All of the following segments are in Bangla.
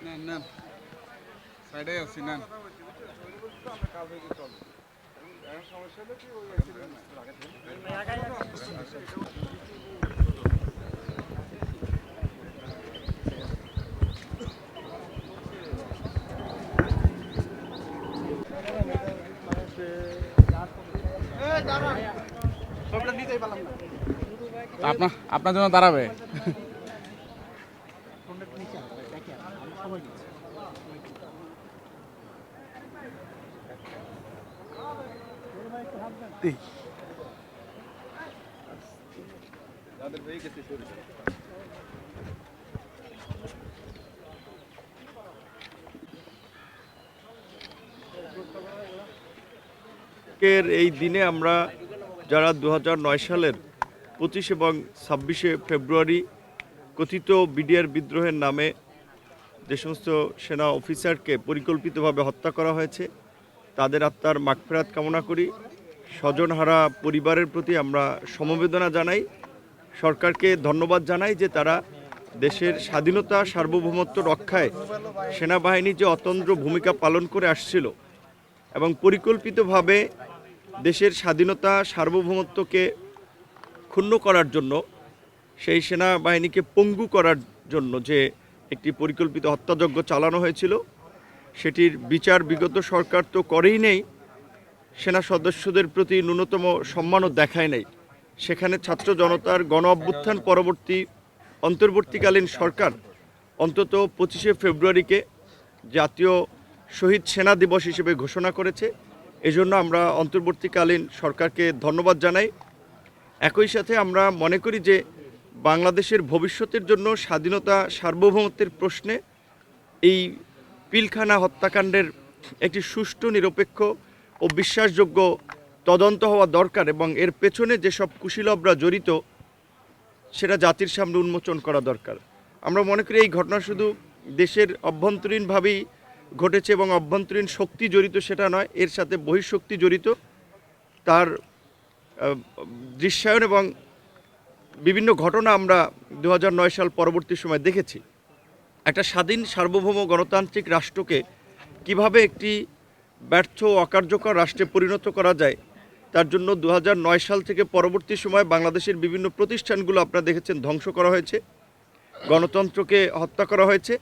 নেন নেন সাইডে আছি নেন। আপনার আপনার জন্য দাঁড়াবে। এই দিনে আমরা যারা 2009 সালের 25 এবং 26শে ফেব্রুয়ারি কথিত বিডিআর বিদ্রোহের নামে যে সমস্ত সেনা অফিসারকে পরিকল্পিতভাবে হত্যা করা হয়েছে তাদের আত্মার মাগফিরাত কামনা করি। স্বজনহারা পরিবারের প্রতি আমরা সমবেদনা জানাই, সরকারকে ধন্যবাদ জানাই যে তারা দেশের স্বাধীনতা সার্বভৌমত্ব রক্ষায় সেনাবাহিনী যে অতন্দ্র ভূমিকা পালন করে আসছিল এবং পরিকল্পিতভাবে দেশের স্বাধীনতা সার্বভৌমত্বকে ক্ষুণ্ণ করার জন্য সেই সেনাবাহিনীকে পঙ্গু করার জন্য যে একটি পরিকল্পিত হত্যাযজ্ঞ চালানো হয়েছিল সেটির বিচার বিগত সরকার তো করেই নেই, সেনা সদস্যদের প্রতি ন্যূনতম সম্মানও দেখায় নাই। সেখানে ছাত্র জনতার গণ অভ্যুত্থান পরবর্তী অন্তর্বর্তীকালীন সরকার অন্তত 25শে ফেব্রুয়ারিকে জাতীয় শহীদ সেনা দিবস হিসেবে ঘোষণা করেছে। এজন্য আমরা অন্তর্বর্তীকালীন সরকারকে ধন্যবাদ জানাই। একই সাথে আমরা মনে করি যে বাংলাদেশের ভবিষ্যতের জন্য স্বাধীনতা সার্বভৌমত্বের প্রশ্নে এই পিলখানা হত্যাকাণ্ডের একটি সুষ্ঠু নিরপেক্ষ ও বিশ্বাসযোগ্য তদন্ত হওয়া দরকার এবং এর পেছনে যেসব কুশীলবরা জড়িত সেটা জাতির সামনে উন্মোচন করা দরকার। আমরা মনে করি এই ঘটনা শুধু দেশের অভ্যন্তরীণভাবেই ঘটেছে এবং অভ্যন্তরীণ শক্তি জড়িত সেটা নয়, এর সাথে বহিঃশক্তি জড়িত। তার দৃশ্যায়ন এবং বিভিন্ন ঘটনা আমরা 2009 সাল পরবর্তী সময় দেখেছি। একটা স্বাধীন সার্বভৌম গণতান্ত্রিক রাষ্ট্রকে কিভাবে একটি ব্যর্থ অকার্যকর রাষ্ট্রে পরিণত করা যায় তার জন্য 2009 সাল থেকে পরবর্তী সময় বাংলাদেশের বিভিন্ন প্রতিষ্ঠানগুলো আপনারা দেখেছেন ধ্বংস করা হয়েছে, গণতন্ত্রকে হত্যা করা হয়েছে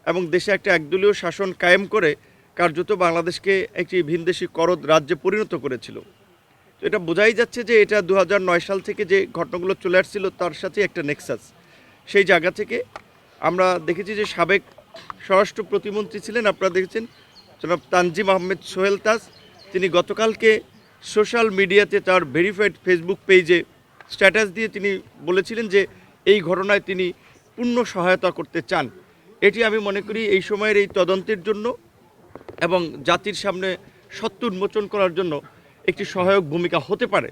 এবং দেশে একটা একদলীয় শাসন কায়েম করে কার্যত বাংলাদেশকে একটি ভিনদেশি করদ রাজ্যে পরিণত করেছিল। তো এটা বোঝাই যাচ্ছে যে এটা 2009 সাল থেকে যে ঘটনাগুলো চলে আসছিল তার সাথে একটা নেক্সাস। সেই জায়গা থেকে আমরা দেখেছি যে সাবেক স্বরাষ্ট্র প্রতিমন্ত্রী ছিলেন, আপনারা দেখেছেন জনাব তানজিম আহমেদ সোহেল তাজ, তিনি গতকালকে সোশ্যাল মিডিয়াতে তার ভেরিফাইড ফেসবুক পেজে স্ট্যাটাস দিয়ে তিনি বলেছিলেন যে এই ঘটনায় তিনি পূর্ণ সহায়তা করতে চান। এটি আমি মনে করি এই সময়ের এই তদন্তের জন্য এবং জাতির সামনে সত্য উন্মোচন করার জন্য একটি সহায়ক ভূমিকা হতে পারে।